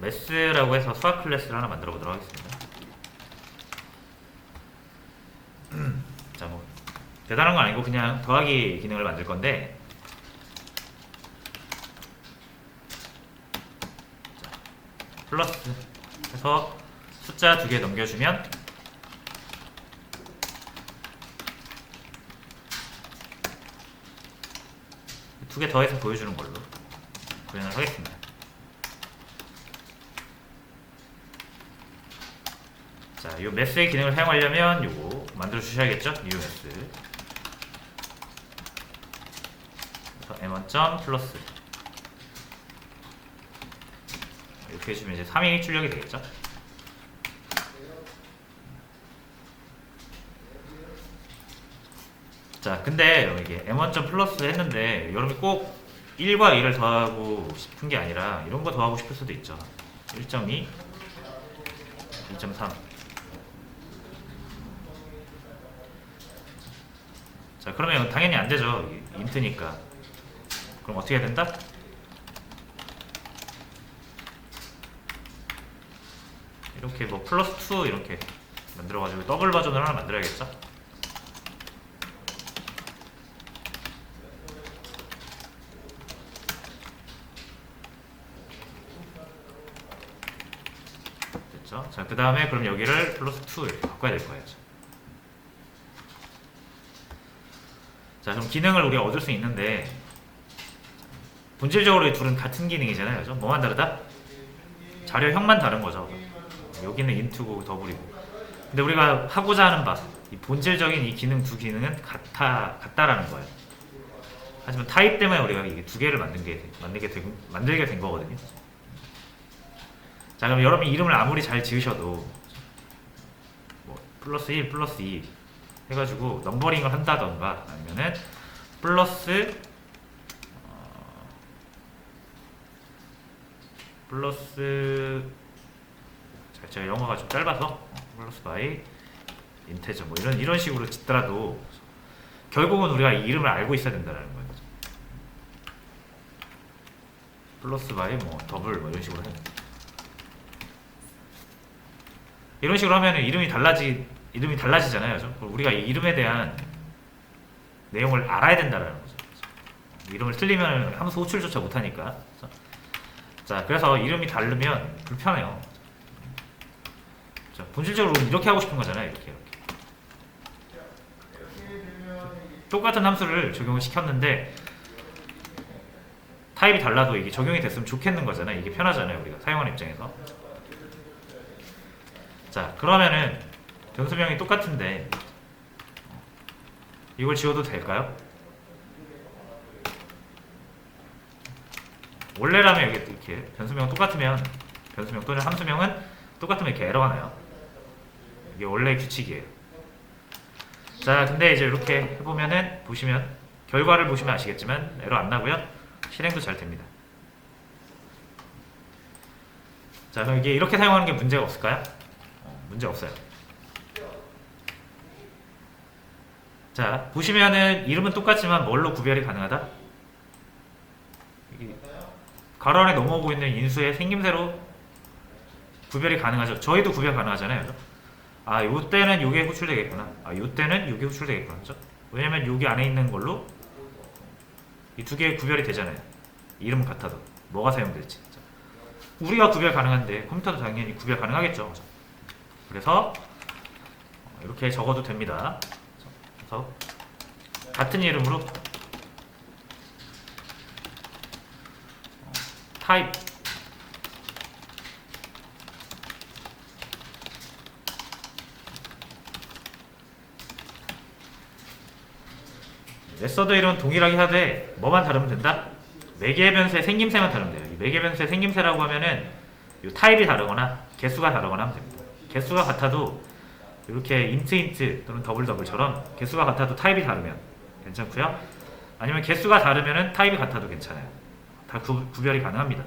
매스라고 해서 수학 클래스를 하나 만들어 보도록 하겠습니다. 자, 뭐 대단한 건 아니고 그냥 더하기 기능을 만들 건데, 자, 플러스 해서 숫자 2개 넘겨주면 두 개 더해서 보여주는 걸로 구현을 하겠습니다. 자, 이 매스의 기능을 사용하려면 요거 만들어 주셔야겠죠? new 매스. 그래서 m1. 플러스 이렇게 해주면 이제 3이 출력이 되겠죠? 자, 근데 이게 m1. 플러스 했는데 여러분이 꼭 1과 2를 더하고 싶은 게 아니라 이런 거 더하고 싶을 수도 있죠. 1.2, 2.3. 자, 그러면 당연히 안 되죠. 인트니까. 그럼 어떻게 해야 된다? 이렇게 뭐 플러스 2 이렇게 만들어가지고 더블 버전을 하나 만들어야겠죠? 됐죠? 자, 그 다음에 그럼 여기를 플러스 2 이렇게 바꿔야 될 거예요. 자, 그럼 기능을 우리가 얻을 수 있는데, 본질적으로 이 둘은 같은 기능이잖아요. 그죠? 뭐만 다르다? 자료형만 다른 거죠. 여기는 인트고 더블이고. 근데 우리가 하고자 하는 바, 이 본질적인 이 기능 두 기능은 같다라는 거예요. 하지만 타입 때문에 우리가 이게 두 개를 만들게 된 거거든요. 자, 그럼 여러분이 이름을 아무리 잘 지으셔도 뭐 플러스 1, 플러스 2 해가지고 넘버링을 한다던가 아니면은 플러스 제가 영어가 좀 짧아서 플러스 바이 인테저 뭐 이런 식으로 짓더라도 결국은 우리가 이 이름을 알고 있어야 된다는 거예요. 플러스 바이 뭐 더블 뭐 이런 식으로 해요. 이런 식으로 하면 이름이 달라지잖아요. 그죠? 우리가 이 이름에 대한 내용을 알아야 된다는 거죠. 이름을 틀리면 함수 호출조차 못하니까. 자, 그래서 이름이 다르면 불편해요. 자, 본질적으로 이렇게 하고 싶은 거잖아요. 이렇게. 똑같은 함수를 적용을 시켰는데 타입이 달라도 이게 적용이 됐으면 좋겠는 거잖아요. 이게 편하잖아요. 우리가 사용하는 입장에서. 자, 그러면은 변수명이 똑같은데 이걸 지워도 될까요? 원래라면 여기 이렇게 변수명 똑같으면 변수명 또는 함수명은 똑같으면 이렇게 에러가 나요. 이게 원래 규칙이에요. 자, 근데 이제 이렇게 해보면은 보시면 결과를 보시면 아시겠지만 에러 안 나고요. 실행도 잘 됩니다. 자, 그럼 이게 이렇게 사용하는 게 문제가 없을까요? 문제 없어요. 자, 보시면은 이름은 똑같지만 뭘로 구별이 가능하다? 가로 안에 넘어오고 있는 인수의 생김새로 구별이 가능하죠. 저희도 구별 가능하잖아요. 아, 요때는 요게 호출되겠구나. 아, 요때는 요게 호출되겠구나. 그죠? 왜냐면 여기 안에 있는 걸로 이 두 개 구별이 되잖아요. 이름은 같아도 뭐가 사용될지. 우리가 구별 가능한데 컴퓨터도 당연히 구별 가능하겠죠. 그죠? 그래서 이렇게 적어도 됩니다. 그래서 같은 이름으로 타입 메서드 이름은 동일하게 하되 뭐만 다르면 된다? 매개 변수의 생김새만 다르면 돼요. 이 매개 변수의 생김새라고 하면은 이 타입이 다르거나 개수가 다르거나 하면 됩니다. 개수가 같아도 이렇게 인트 또는 더블처럼 개수가 같아도 타입이 다르면 괜찮고요. 아니면 개수가 다르면은 타입이 같아도 괜찮아요. 다 구별이 가능합니다.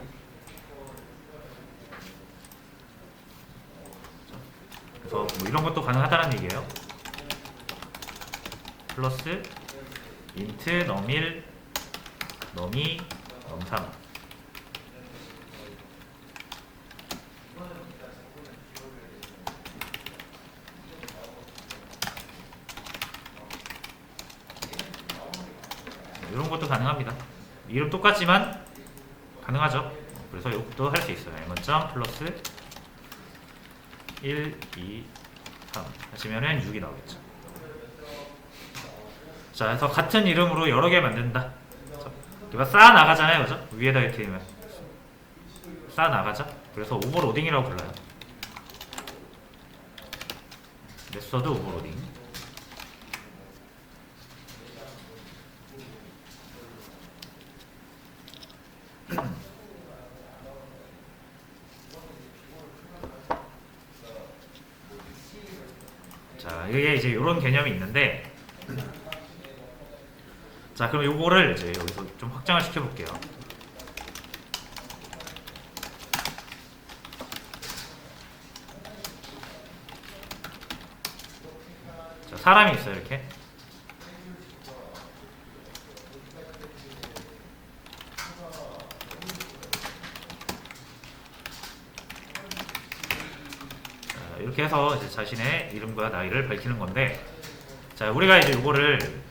그래서 뭐 이런 것도 가능하다는 얘기예요. 플러스 인트 넘1 넘2 넘3 가능합니다. 이름 똑같지만 가능하죠. 그래서 이것도 할 수 있어요. m1점 플러스 1, 2, 3 하시면은 6이 나오겠죠. 자, 그래서 같은 이름으로 여러 개 만든다. 이거 쌓아 나가잖아요, 그죠? 위에다 이렇게 되면 쌓아 나가죠. 그래서 오버로딩이라고 불러요. 메서드 오버로딩. 자, 이게 이제 이런 개념이 있는데, 자, 그럼 요거를 이제 여기서 좀 확장을 시켜볼게요. 자, 사람이 있어요, 이렇게. 자, 이렇게 해서 이제 자신의 이름과 나이를 밝히는 건데, 자, 우리가 이제 요거를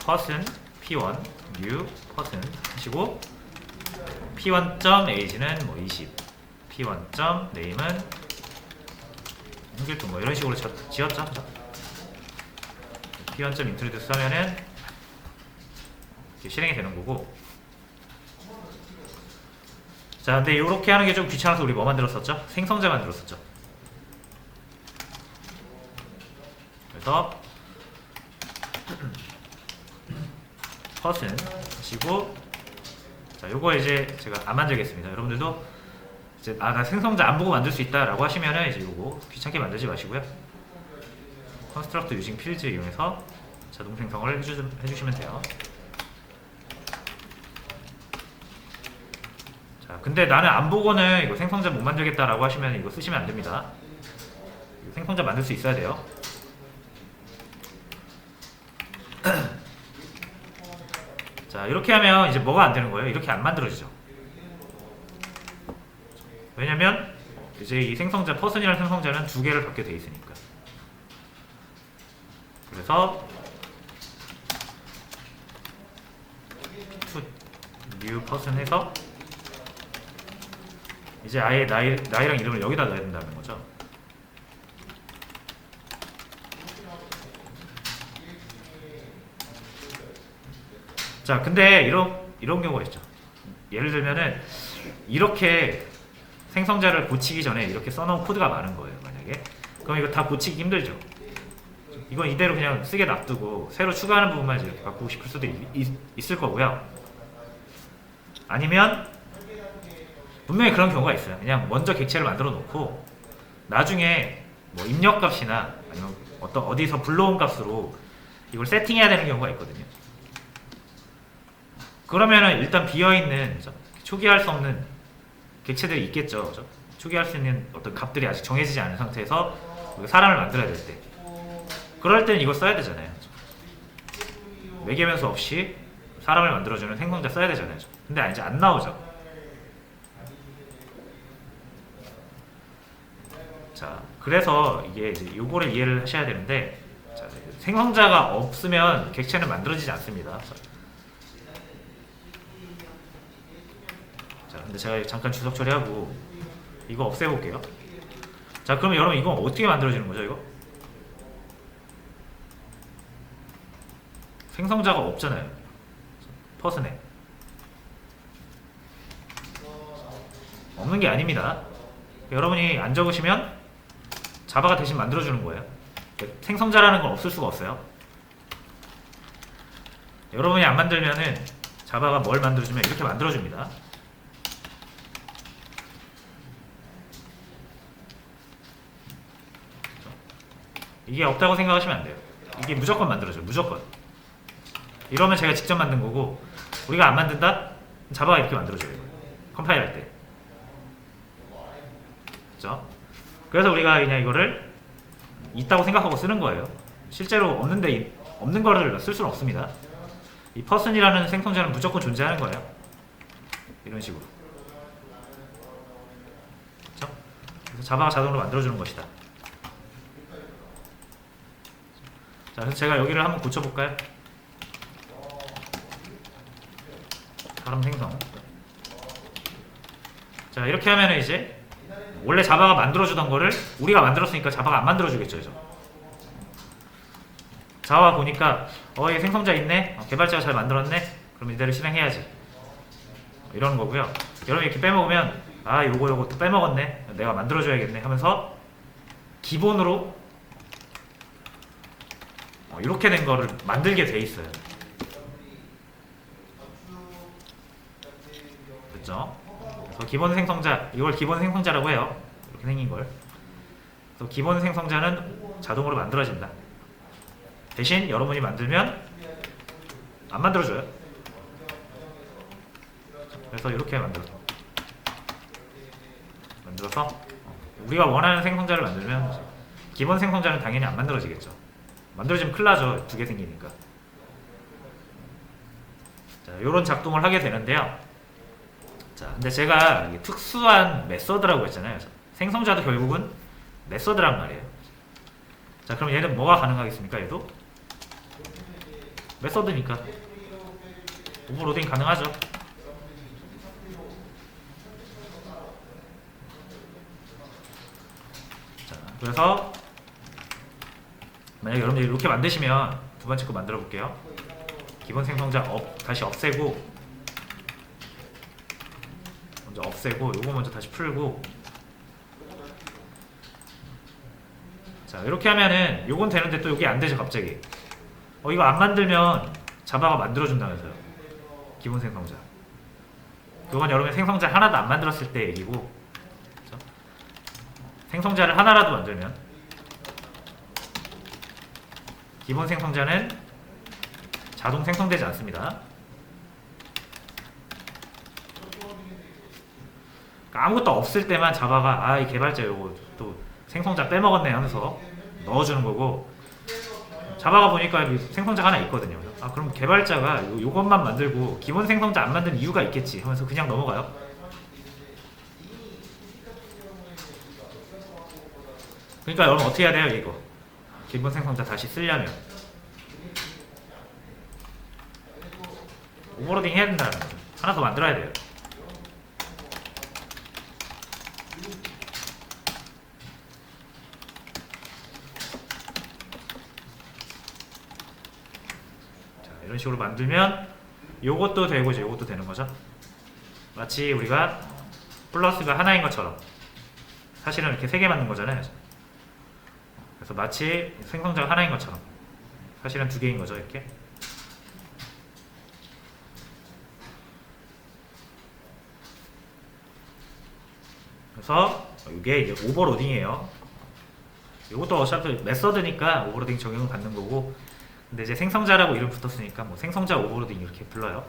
person p1 new person 하시고 p1.age는 뭐 20, p1.name은 홍길동 뭐 이런 식으로 지었죠. p1.introduce 하면은 이렇게 실행이 되는 거고. 자, 근데 이렇게 하는 게 좀 귀찮아서 우리 뭐 만들었었죠? 생성자 만들었었죠. 그래서 person 하시고, 자, 요거 이제 제가 안 만들겠습니다. 여러분들도 이제 나 생성자 안 보고 만들 수 있다라고 하시면은 이제 요거 귀찮게 만들지 마시고요. construct using fields 이용해서 자동 생성을 해주시면 돼요. 자, 근데 나는 안 보고는 이거 생성자 못 만들겠다라고 하시면 이거 쓰시면 안 됩니다. 생성자 만들 수 있어야 돼요. 자, 이렇게 하면 이제 뭐가 안 되는 거예요? 이렇게 안 만들어지죠. 왜냐면 이제 이 생성자, person이라는 생성자는 두 개를 받게 돼 있으니까. 그래서 to new person 해서 이제 아예 나이랑 이름을 여기다 넣어야 된다는 거죠. 자, 근데 이런 경우가 있죠. 예를 들면은 이렇게 생성자를 고치기 전에 이렇게 써놓은 코드가 많은 거예요, 만약에. 그럼 이거 다 고치기 힘들죠. 이건 이대로 그냥 쓰게 놔두고 새로 추가하는 부분만 이렇게 바꾸고 싶을 수도 있을 거고요. 아니면 분명히 그런 경우가 있어요. 그냥 먼저 객체를 만들어 놓고 나중에 뭐 입력값이나 아니면 어디서 불러온 값으로 이걸 세팅해야 되는 경우가 있거든요. 그러면은 일단 비어있는, 초기화할 수 없는 객체들이 있겠죠. 그죠? 초기화할 수 있는 어떤 값들이 아직 정해지지 않은 상태에서 사람을 만들어야 될 때, 그럴 때는 이거 써야 되잖아요. 매개변수 없이 사람을 만들어주는 생성자 써야 되잖아요. 근데 이제 안 나오죠. 자, 그래서 이게 이제 요거를 이해를 하셔야 되는데, 자, 생성자가 없으면 객체는 만들어지지 않습니다. 자, 근데 제가 잠깐 주석 처리하고 이거 없애볼게요. 자, 그러면 여러분 이거 어떻게 만들어지는 거죠, 이거? 생성자가 없잖아요. 퍼슨에 없는 게 아닙니다. 여러분이 안 적으시면 자바가 대신 만들어주는 거예요. 생성자라는 건 없을 수가 없어요. 여러분이 안 만들면은 자바가 뭘 만들어주면 이렇게 만들어줍니다. 이게 없다고 생각하시면 안 돼요. 이게 무조건 만들어줘요. 무조건. 이러면 제가 직접 만든 거고, 우리가 안 만든다? 자바가 이렇게 만들어줘요. 컴파일 할 때. 그죠? 그래서 우리가 그냥 이거를 있다고 생각하고 쓰는 거예요. 실제로 없는 거를 쓸 수는 없습니다. 이 person이라는 생성자는 무조건 존재하는 거예요. 이런 식으로. 그죠? 그래서 자바가 자동으로 만들어주는 것이다. 자, 그래서 제가 여기를 한번 고쳐볼까요? 발음 생성. 자, 이렇게 하면은 이제 원래 자바가 만들어주던 거를 우리가 만들었으니까 자바가 안 만들어주겠죠. 이제. 자바 보니까 얘 생성자 있네? 개발자가 잘 만들었네? 그럼 이대로 실행해야지. 이러는 거고요. 여러분 이렇게 빼먹으면 요거 또 빼먹었네, 내가 만들어줘야겠네 하면서 기본으로 이렇게 된 거를 만들게 돼 있어요. 됐죠? 그래서 기본 생성자, 이걸 기본 생성자라고 해요. 이렇게 생긴 걸. 그래서 기본 생성자는 자동으로 만들어진다. 대신 여러분이 만들면 안 만들어줘요. 그래서 이렇게 만들어서 우리가 원하는 생성자를 만들면 기본 생성자는 당연히 안 만들어지겠죠. 만들어지면 큰일 나죠. 두 개 생기니까. 자, 요런 작동을 하게 되는데요. 자, 근데 제가 특수한 메서드라고 했잖아요. 생성자도 결국은 메서드란 말이에요. 자, 그럼 얘는 뭐가 가능하겠습니까? 얘도 메서드니까 오버로딩 가능하죠. 자, 그래서 만약에 여러분들이 이렇게 만드시면 두 번째 거 만들어 볼게요. 기본 생성자 다시 없애고, 먼저 없애고 요거 먼저 다시 풀고. 자, 이렇게 하면은 요건 되는데 또 여기 안 되죠. 갑자기 이거 안 만들면 자바가 만들어준다면서요. 기본 생성자. 그건 여러분 생성자 하나도 안 만들었을 때 얘기고, 그렇죠? 생성자를 하나라도 만들면, 기본 생성자는 자동 생성되지 않습니다. 그러니까 아무것도 없을 때만 자바가 이 개발자 요거 또 생성자 빼먹었네 하면서 넣어주는 거고, 자바가 보니까 생성자가 하나 있거든요. 그럼 개발자가 요것만 만들고 기본 생성자 안 만든 이유가 있겠지 하면서 그냥 넘어가요. 그러니까 여러분 어떻게 해야 돼요? 이거 기본 생성자 다시 쓰려면 오버로딩 해야 된다는 거죠. 하나 더 만들어야 돼요. 이런 식으로 만들면 요것도 되고 이제 요것도 되는 거죠. 마치 우리가 플러스가 하나인 것처럼, 사실은 이렇게 세 개 만든 거잖아요. 그래서 마치 생성자가 하나인 것처럼 사실은 두 개인 거죠. 이렇게. 그래서 이게 이제 오버로딩이에요. 이것도 어차피 메서드니까 오버로딩 적용을 받는 거고, 근데 이제 생성자라고 이름 붙었으니까 뭐 생성자 오버로딩 이렇게 불러요.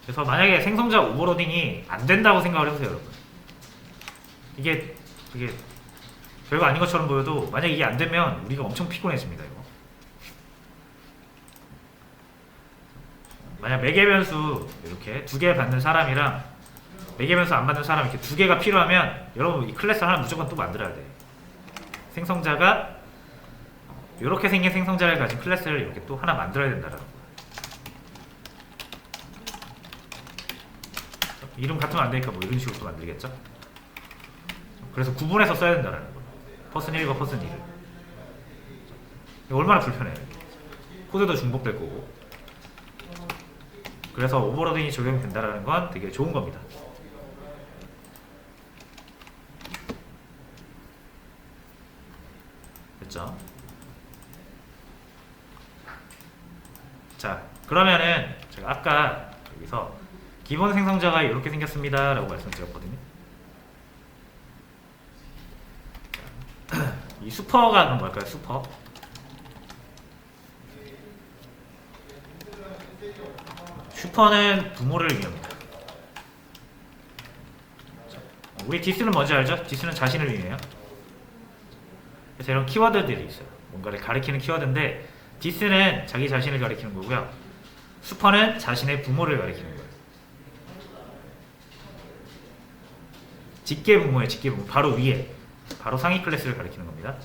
그래서 만약에 생성자 오버로딩이 안 된다고 생각을 해보세요, 여러분. 이게 별거 아닌 것처럼 보여도 만약에 이게 안 되면 우리가 엄청 피곤해집니다. 이거. 만약 매개 변수 이렇게 두 개 받는 사람이랑 매개 변수 안 받는 사람 이렇게 두 개가 필요하면 여러분 이 클래스 하나 무조건 또 만들어야 돼. 생성자가 이렇게 생긴 생성자를 가진 클래스를 이렇게 또 하나 만들어야 된다라는 거야. 이름 같으면 안 되니까 뭐 이런 식으로 또 만들겠죠. 그래서 구분해서 써야 된다라는 거야. 퍼슨 1과 퍼슨 2를. 얼마나 불편해. 코드도 중복될 거고. 그래서 오버로딩이 적용된다라는 건 되게 좋은 겁니다. 됐죠? 자, 그러면은 제가 아까 여기서 기본 생성자가 이렇게 생겼습니다 라고 말씀드렸거든요. 이 슈퍼가 그럼 뭘까요? 슈퍼. 슈퍼는 부모를 의미합니다. 우리 디스는 뭔지 알죠? 디스는 자신을 의미해요. 그래서 이런 키워드들이 있어요. 뭔가를 가리키는 키워드인데, 디스는 자기 자신을 가리키는 거고요. 슈퍼는 자신의 부모를 가리키는 거예요. 직계 부모예요. 직계 부모. 바로 위에, 바로 상위 클래스를 가리키는 겁니다.